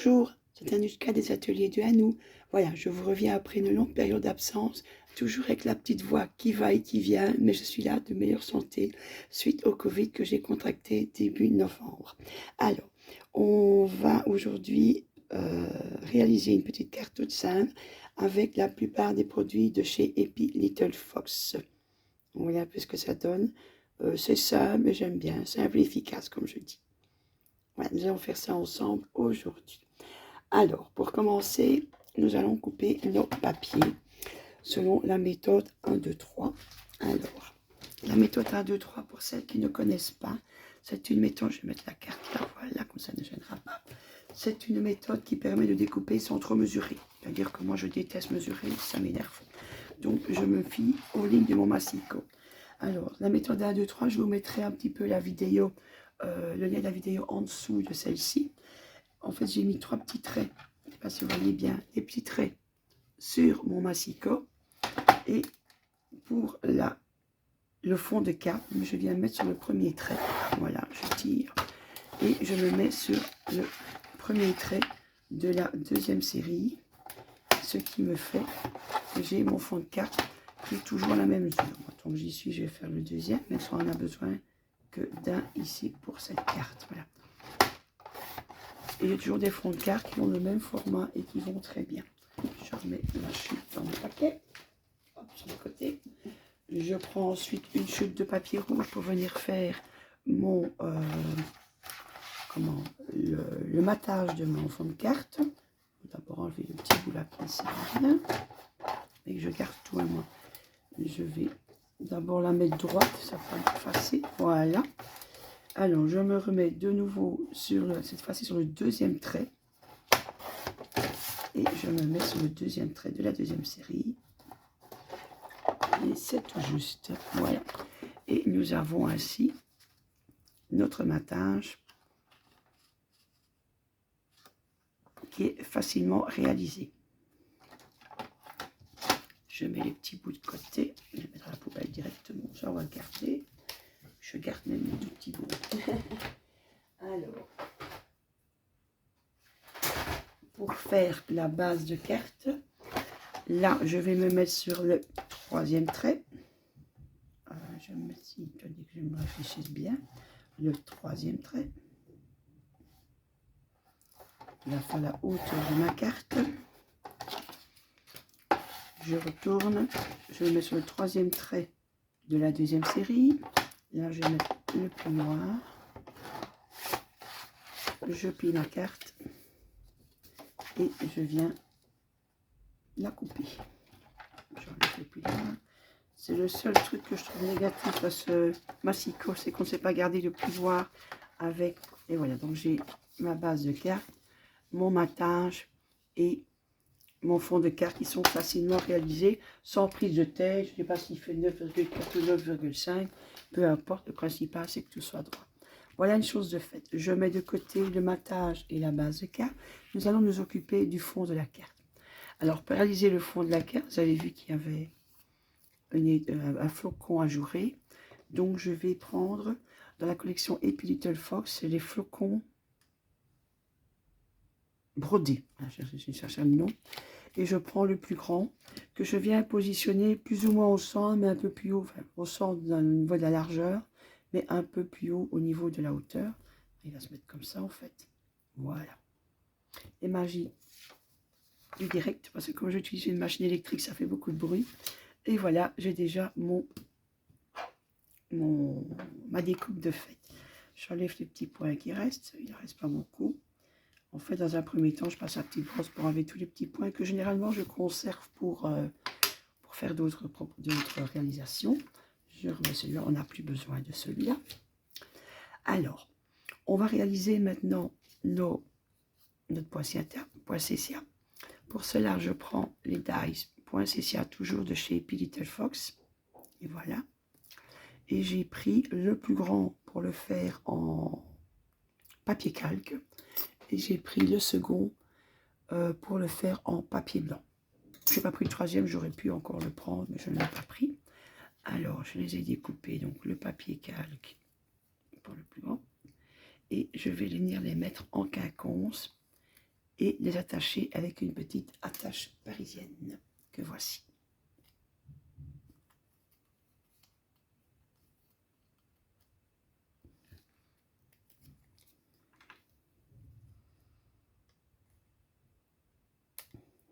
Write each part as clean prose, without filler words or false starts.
Bonjour, c'est Anushka des ateliers de Hanou. Voilà, je vous reviens après une longue période d'absence, toujours avec la petite voix qui va et qui vient, mais je suis là de meilleure santé suite au Covid que j'ai contracté début novembre. Alors, on va aujourd'hui réaliser une petite carte toute simple avec la plupart des produits de chez Happy Little Fox. Voilà un peu ce que ça donne. C'est simple, mais j'aime bien, simple et efficace comme je dis. Voilà, nous allons faire ça ensemble aujourd'hui. Alors, pour commencer, nous allons couper nos papiers selon la méthode 1, 2, 3. Alors, la méthode 1, 2, 3, pour celles qui ne connaissent pas, c'est une méthode, je vais mettre la carte là, voilà, comme ça ne gênera pas. C'est une méthode qui permet de découper sans trop mesurer. C'est-à-dire que moi, je déteste mesurer, ça m'énerve. Donc, je me fie aux lignes de mon massicot. Alors, la méthode 1, 2, 3, je vous mettrai un petit peu la vidéo, le lien de la vidéo en dessous de celle-ci. En fait, j'ai mis 3 petits traits, je ne sais pas si vous voyez bien, des petits traits sur mon massicot. Et pour le fond de carte, je viens mettre sur le premier trait. Voilà, je tire et je me mets sur le premier trait de la deuxième série. Ce qui me fait que j'ai mon fond de carte qui est toujours la même mesure. Donc j'y suis, je vais faire le deuxième, même si on n'a besoin que d'un ici pour cette carte. Voilà. Et j'ai toujours des fonds de carte qui ont le même format et qui vont très bien. Je remets la chute dans le paquet. Hop, sur le côté. Je prends ensuite une chute de papier rouge pour venir faire mon le matage de mon fond de carte. Je vais d'abord enlever le petit bout là qui ne sert à rien. Et que je garde tout à moi. Je vais d'abord la mettre droite, ça va me effacer. Voilà. Alors, je me remets de nouveau sur cette fois-ci sur le deuxième trait. Et je me mets sur le deuxième trait de la deuxième série. Et c'est tout juste. Voilà. Et nous avons ainsi notre matage qui est facilement réalisé. Je mets les petits bouts de côté. Je vais mettre à la poubelle directement. Ça, on va le garder. Je garde même les tout petits bouts. Alors, pour faire la base de carte, là, je vais me mettre sur le troisième trait. Je vais me mettre ici, que je me réfléchisse bien. Le troisième trait. Là, à la hauteur de ma carte. Je retourne. Je me mets sur le troisième trait de la deuxième série. Là, je vais mettre le pli noir. Je plie ma carte. Et je viens la couper. J'enlève le pli noir. C'est le seul truc que je trouve négatif à ce massicot, c'est qu'on ne sait pas garder le pli noir avec. Et voilà, donc j'ai ma base de carte, mon matage et mon fond de carte qui sont facilement réalisés sans prise de tête. Je ne sais pas s'il fait 9,4 ou 9,5, peu importe, le principal c'est que tout soit droit. Voilà une chose de faite. Je mets de côté le matage et la base de carte. Nous allons nous occuper du fond de la carte. Alors, pour réaliser le fond de la carte, vous avez vu qu'il y avait un flocon ajouré. Donc, je vais prendre dans la collection Happy Little Fox les flocons brodés. Je cherche un nom. Et je prends le plus grand que je viens positionner plus ou moins au centre, mais un peu plus haut, enfin, au centre au niveau de la largeur, mais un peu plus haut au niveau de la hauteur. Il va se mettre comme ça en fait. Voilà. Et magie du direct, parce que comme j'utilise une machine électrique, ça fait beaucoup de bruit. Et voilà, j'ai déjà ma découpe de fait. J'enlève les petits points qui restent, il ne reste pas beaucoup. En fait, dans un premier temps, je passe la petite brosse pour enlever tous les petits points que généralement je conserve pour faire d'autres réalisations. Je remets celui-là, on n'a plus besoin de celui-là. Alors, on va réaliser maintenant notre poinsettia. Pour cela, je prends les dies poinsettia, toujours de chez Happy Little Fox. Et voilà. Et j'ai pris le plus grand pour le faire en papier calque. Et j'ai pris le second pour le faire en papier blanc. Je n'ai pas pris le troisième, j'aurais pu encore le prendre, mais je ne l'ai pas pris. Alors, je les ai découpés, donc le papier calque pour le plus grand. Et je vais venir les mettre en quinconce. et les attacher avec une petite attache parisienne que voici.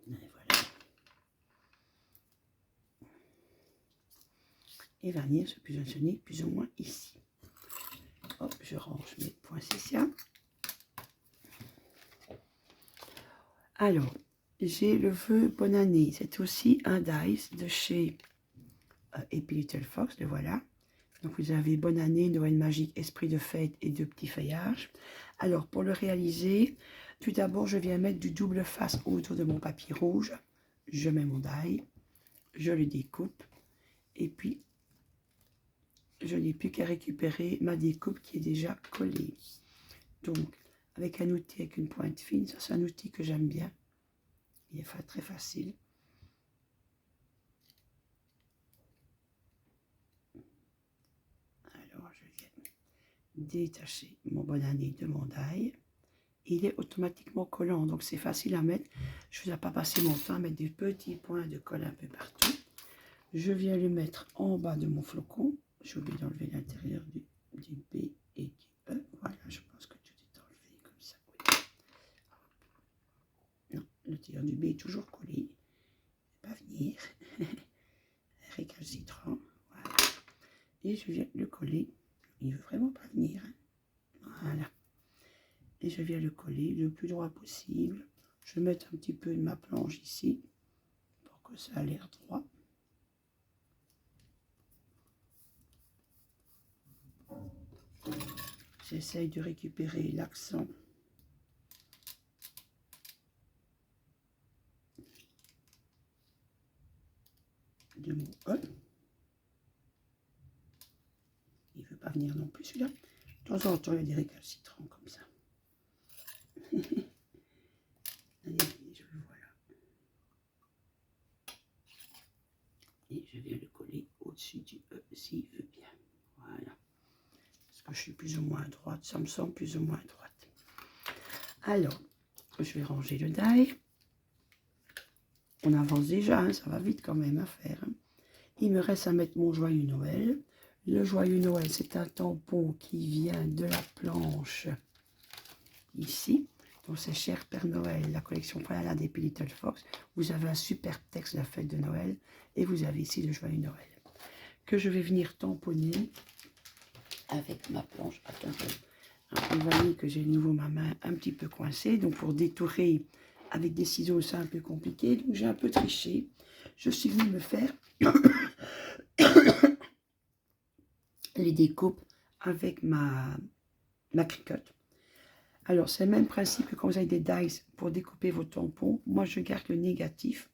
Et voilà. Et va venir se positionner plus ou moins ici. Hop, je range mes poinsettias. Alors, j'ai le vœu bonne année. C'est aussi un dice de chez Happy Little Fox, le voilà. Donc vous avez bonne année, Noël magique, esprit de fête et de petits feuillages. Alors pour le réaliser, tout d'abord je viens mettre du double face autour de mon papier rouge. Je mets mon die, je le découpe et puis je n'ai plus qu'à récupérer ma découpe qui est déjà collée. Donc avec un outil avec une pointe fine, ça c'est un outil que j'aime bien. Il est très facile. Alors je viens détacher mon bonne année de mon die. Il est automatiquement collant, donc c'est facile à mettre. Je ne vais pas passer mon temps à mettre des petits points de colle un peu partout. Je viens le mettre en bas de mon flocon. J'ai oublié d'enlever l'intérieur du B et du E. Voilà, je pense que tout est enlevé comme ça. Oui. Non, l'intérieur du B est toujours collé. Il ne va pas venir. Récalcitrant. Voilà. Et je viens le coller. Il ne veut vraiment pas venir. Voilà. Et je viens le coller le plus droit possible. Je vais mettre un petit peu de ma planche ici pour que ça a l'air droit. J'essaye de récupérer l'accent de mon E. Il ne veut pas venir non plus celui-là. De temps en temps, il y a des récalcitrants comme ça. Allez, je le vois là. Et je viens le coller au-dessus du E s'il veut bien. Voilà. Parce que je suis plus ou moins à droite, ça me semble plus ou moins à droite. Alors, je vais ranger le die. On avance déjà, hein, ça va vite quand même à faire. Hein. Il me reste à mettre mon joyeux Noël. Le joyeux Noël, c'est un tampon qui vient de la planche ici. Donc c'est Cher Père Noël, la collection préalable des Happy Little Fox. Vous avez un super texte de la fête de Noël. Et vous avez ici le joyeux Noël. Que je vais venir tamponner avec ma planche à tampon. Vous voyez que j'ai de nouveau ma main un petit peu coincée. Donc pour détourer avec des ciseaux, c'est un peu compliqué. Donc j'ai un peu triché. Je suis venue me faire les découpes avec ma cricotte. Alors c'est le même principe que quand vous avez des dice pour découper vos tampons. Moi je garde le négatif.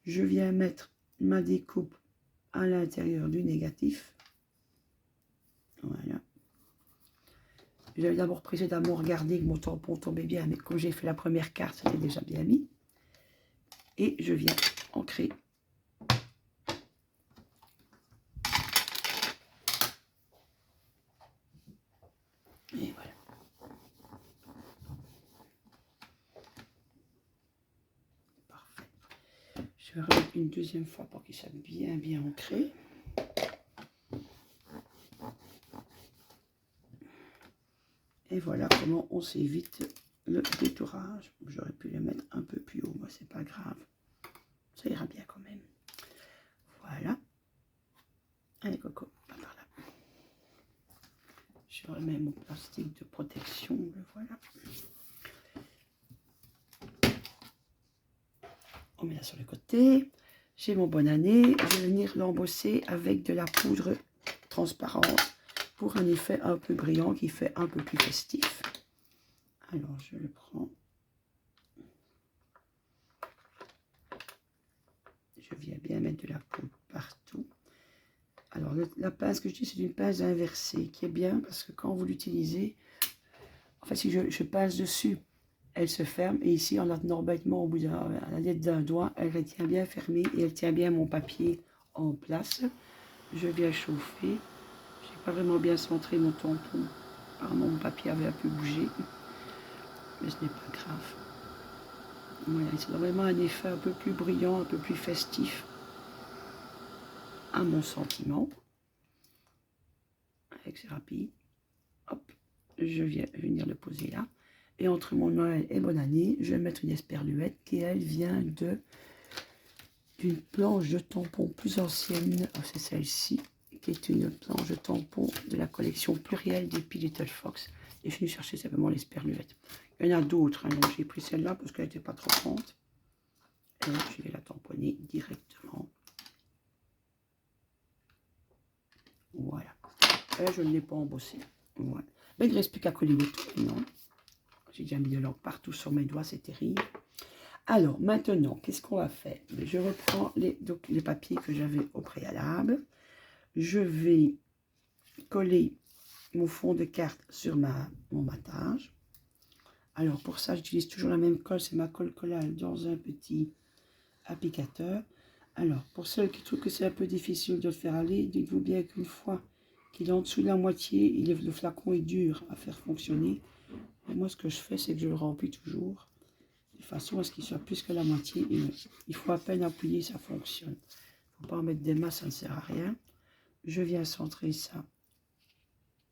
Je viens mettre ma découpe à l'intérieur du négatif. Voilà. J'avais d'abord précédemment regardé que mon tampon tombait bien, mais quand j'ai fait la première carte, c'était déjà bien mis. Et je viens ancrer. Et voilà. Parfait. Je vais remettre une deuxième fois pour qu'il soit bien ancré. Et voilà comment on s'évite le détourage. J'aurais pu le mettre un peu plus haut, moi c'est pas grave. Ça ira bien quand même. Voilà. Allez Coco, pas par là. Je remets mon plastique de protection, le voilà. On met là sur le côté. J'ai mon bonne année. Je vais venir l'embosser avec de la poudre transparente pour un effet un peu brillant qui fait un peu plus festif. Alors je le prends. Je viens bien mettre de la poudre partout. Alors la pince que je dis, c'est une pince inversée qui est bien parce que quand vous l'utilisez, en fait si je pince dessus, elle se ferme et ici en la tenant bêtement au bout à la l'aide d'un doigt, elle retient bien fermée et elle tient bien mon papier en place. Je viens chauffer. Je n'ai pas vraiment bien centré mon tampon. Apparemment mon papier avait un peu bougé, mais ce n'est pas grave. Voilà, ça a vraiment un effet un peu plus brillant, un peu plus festif, à mon sentiment. Avec thérapie, hop, je viens venir le poser là. Et entre mon Noël et bonne année, je vais mettre une esperluette qui, elle, vient d'une planche de tampons plus ancienne. C'est celle-ci, qui est une planche de tampons de la collection plurielle des Little Fox. Et je suis venue chercher simplement l'esperluette. Il y en a d'autres, hein, donc j'ai pris celle-là parce qu'elle n'était pas trop grande. Et je vais la tamponner directement. Voilà. Là, je ne l'ai pas embossé. Voilà. Mais il ne reste plus qu'à coller le tout, non? J'ai déjà mis de l'encre partout sur mes doigts, c'est terrible. Alors, maintenant, qu'est-ce qu'on va faire? Je reprends les papiers que j'avais au préalable. Je vais coller mon fond de carte sur mon battage. Alors, pour ça, j'utilise toujours la même colle. C'est ma colle collale dans un petit applicateur. Alors, pour ceux qui trouvent que c'est un peu difficile de le faire aller, dites-vous bien qu'une fois qu'il est en dessous de la moitié, le flacon est dur à faire fonctionner. Et moi, ce que je fais, c'est que je le remplis toujours, de façon à ce qu'il soit plus que la moitié. Et il faut à peine appuyer, ça fonctionne. Il ne faut pas en mettre des masses, ça ne sert à rien. Je viens centrer ça,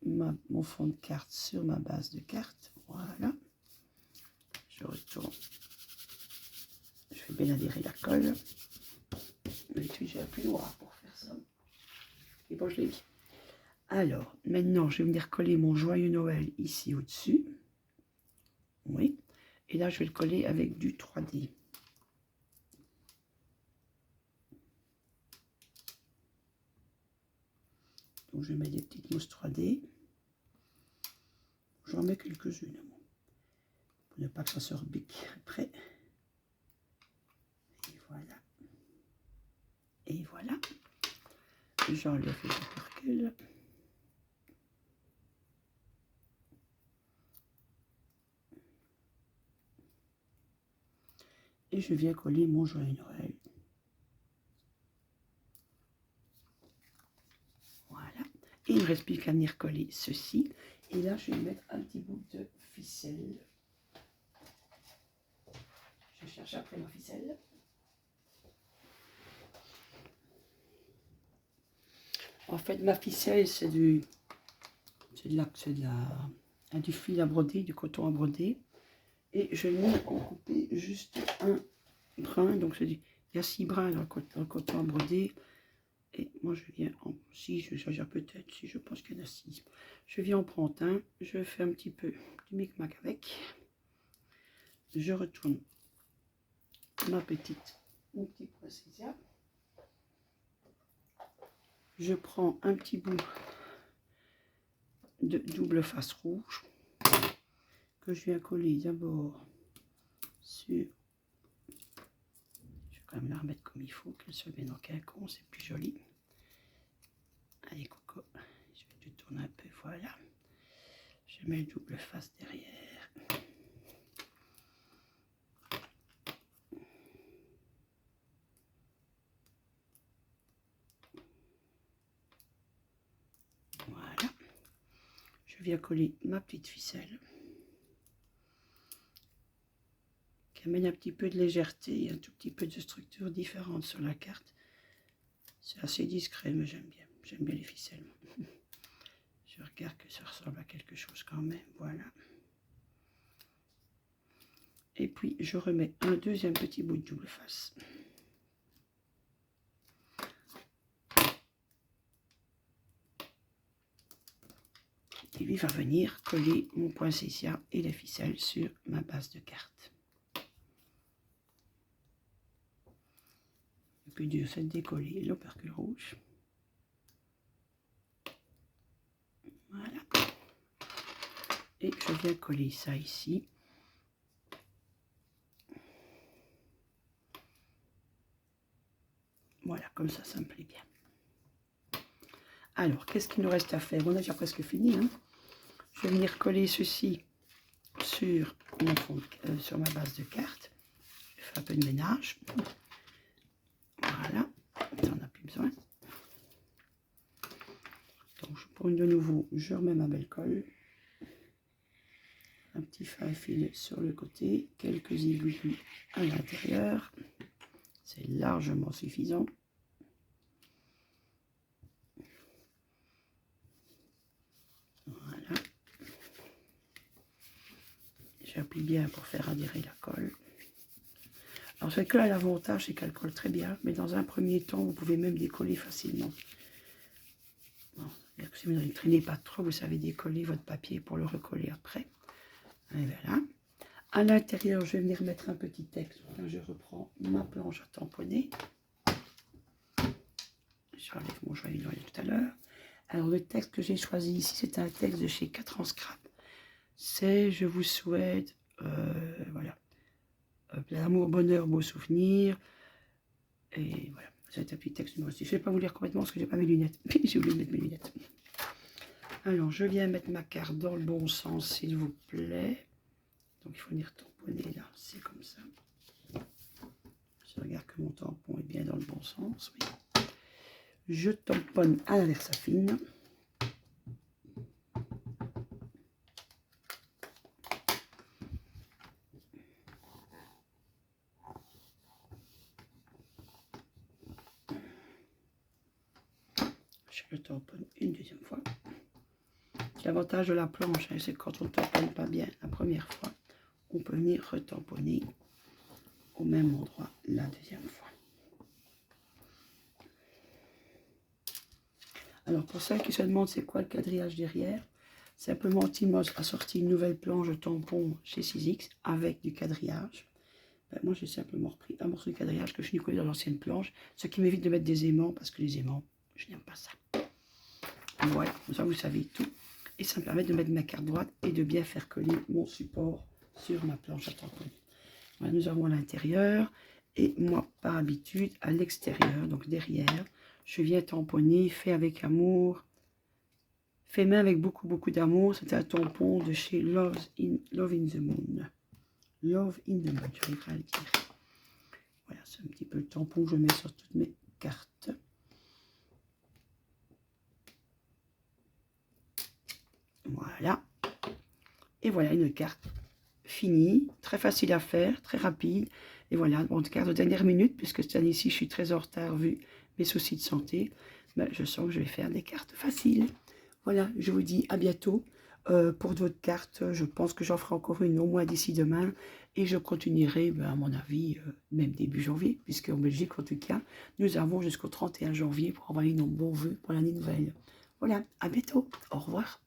mon fond de carte sur ma base de carte. Voilà. Je retourne. Je fais bien adhérer la colle. D'habitude, j'ai un plus noir pour faire ça. Et bon, je l'ai mis. Alors, maintenant, je vais venir coller mon joyeux Noël ici au-dessus. Oui. Et là, je vais le coller avec du 3D. Donc, je mets des petites mousses 3D. J'en mets quelques-unes. Pour ne pas que ça se rebique après. Et voilà. Et voilà. J'enlève les tubercules. Et je viens coller mon joyeux Noël. Voilà. Et il ne reste plus qu'à venir coller ceci. Et là, je vais mettre un petit bout de ficelle. Je cherche après ma ficelle. En fait, ma ficelle, c'est du fil à broder, du coton à broder. Et je l'ai en coupé juste un brin. Donc, il y a 6 brins dans le coton à broder. Et moi, je viens en... Si, j'exagère peut-être, si je pense qu'il y en a 6. Je viens en prendre un. Je fais un petit peu du micmac avec. Je retourne mon petit poinsettia. Je prends un petit bout de double face rouge que je viens coller d'abord sur... Je vais quand même la remettre comme il faut, qu'elle soit bien en quinconce, c'est plus joli. Allez coco, je vais te tourner un peu, voilà. Je mets le double face derrière. Voilà. Je viens coller ma petite ficelle. Qui amène un petit peu de légèreté, un tout petit peu de structure différente sur la carte. C'est assez discret, mais j'aime bien. J'aime bien les ficelles. Je regarde que ça ressemble à quelque chose quand même. Voilà. Et puis, je remets un deuxième petit bout de double face. Et lui va venir coller mon poinsettia et les ficelles sur ma base de carte. Le plus dur, c'est de décoller l'opercule rouge. Voilà. Et je viens coller ça ici. Voilà, comme ça me plaît bien. Alors, qu'est-ce qu'il nous reste à faire? On a déjà presque fini. Hein. Je vais venir coller ceci sur ma base de carte. Je fais un peu de ménage. Voilà, on n'en a plus besoin. Donc, je prends de nouveau, je remets ma belle colle. petit fin fil sur le côté, quelques aiguilles à l'intérieur. C'est largement suffisant. Voilà. J'appuie bien pour faire adhérer la colle. Alors cette colle a l'avantage, c'est qu'elle colle très bien, mais dans un premier temps, vous pouvez même décoller facilement. Bon, si vous ne traînez pas trop, vous savez décoller votre papier pour le recoller après. Et voilà. À l'intérieur, je vais venir mettre un petit texte. Là, je reprends ma planche à tamponner. J'enlève mon joyau tout à l'heure. Alors, le texte que j'ai choisi ici, c'est un texte de chez 4 ans Scrap. C'est « Je vous souhaite, voilà, l'amour, bonheur, beaux souvenirs. » Et voilà, c'est un petit texte numéro 6. Je ne vais pas vous lire complètement parce que je n'ai pas mes lunettes. J'ai oublié de mettre mes lunettes. Alors, je viens mettre ma carte dans le bon sens, s'il vous plaît. Donc, il faut venir tamponner là, c'est comme ça. Je regarde que mon tampon est bien dans le bon sens. Oui. Je tamponne à la Versafine. Je le tamponne une deuxième fois. L'avantage de la planche, hein, c'est que quand on ne tamponne pas bien la première fois, on peut venir retamponner au même endroit la deuxième fois. Alors pour ceux qui se demandent c'est quoi le quadrillage derrière, simplement Timos a sorti une nouvelle planche de tampon chez 6X avec du quadrillage. Ben, moi j'ai simplement repris un morceau de quadrillage que je suis collé dans l'ancienne planche, ce qui m'évite de mettre des aimants parce que les aimants, je n'aime pas ça. Voilà, comme ça vous savez tout. Et ça me permet de mettre ma carte droite et de bien faire coller mon support sur ma planche à tamponner. Voilà, nous avons à l'intérieur et moi par habitude à l'extérieur, donc derrière, je viens tamponner, fait avec amour, fait main avec beaucoup d'amour. C'est un tampon de chez Love in the Moon. Love in the Moon, j'arriverai à le dire. Voilà, c'est un petit peu le tampon que je mets sur toutes mes cartes. Voilà. Et voilà une carte finie, très facile à faire, très rapide. Et voilà, bon, carte de dernière minute, puisque cette année-ci, je suis très en retard vu mes soucis de santé. Ben, je sens que je vais faire des cartes faciles. Voilà, je vous dis à bientôt. Pour d'autres cartes, je pense que j'en ferai encore une au moins d'ici demain. Et je continuerai, ben, à mon avis, même début janvier, puisque en Belgique, en tout cas, nous avons jusqu'au 31 janvier pour envoyer nos bons vœux pour l'année nouvelle. Voilà, à bientôt. Au revoir.